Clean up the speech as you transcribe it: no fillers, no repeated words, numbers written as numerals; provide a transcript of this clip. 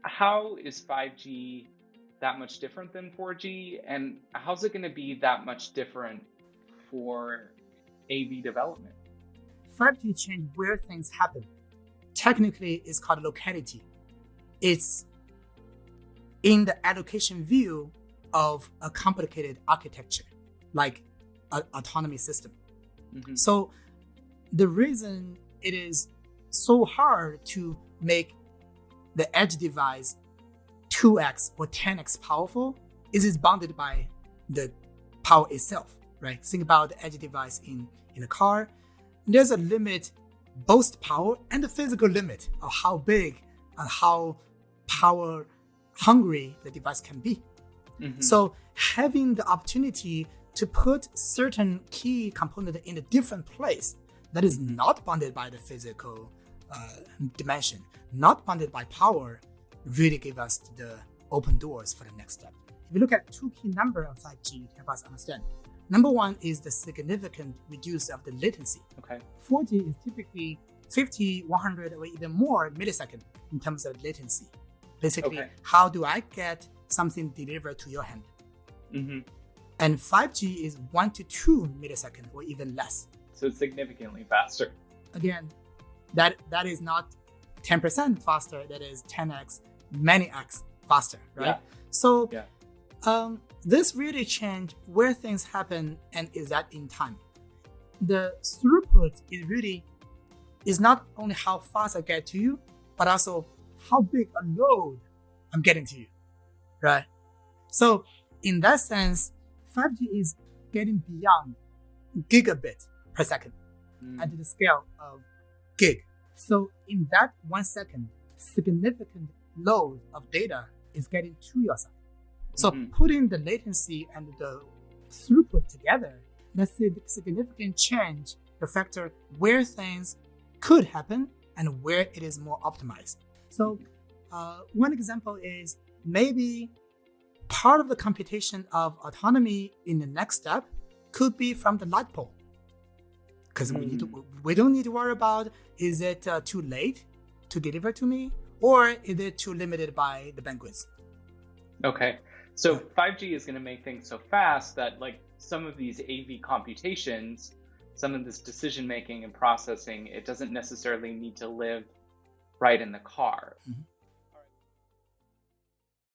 how is 5G that much different than 4G? And how's it going to be that much different for AV development? 5G changed where things happen. Technically, it's called locality. It's in the allocation view of a complicated architecture, like an autonomy system. So the reason it is so hard to make the edge device 2x or 10x powerful is it's bounded by the power itself, right? Think about the edge device in a car. There's a limit, both power and the physical limit of how big and how power hungry the device can be. So having the opportunity to put certain key component in a different place that is not bounded by the physical dimension, not bounded by power, really give us the open doors for the next step. If you look at two key numbers of 5G to help us understand. Number one is the significant reduce of the latency. 4G is typically 50, 100, or even more millisecond in terms of latency. Basically, how do I get something delivered to your hand? And 5G is 1 to 2 millisecond or even less. So it's significantly faster. Again, that is not 10% faster, that is 10x, many x faster, right? So this really changed where things happen and is that in time. The throughput is not only how fast I get to you, but also how big a load I'm getting to you, right? So in that sense, 5G is getting beyond gigabit per second at the scale of gig. So in that 1 second, significant load of data is getting to your side. So putting the latency and the throughput together, that's a significant change, the factor where things could happen and where it is more optimized. So one example is maybe part of the computation of autonomy in the next step could be from the light pole. Because we don't need to worry about, is it too late to deliver to me, or is it too limited by the bandwidth? Okay, so 5G is going to make things so fast that like some of these AV computations, some of this decision making and processing, it doesn't necessarily need to live right in the car.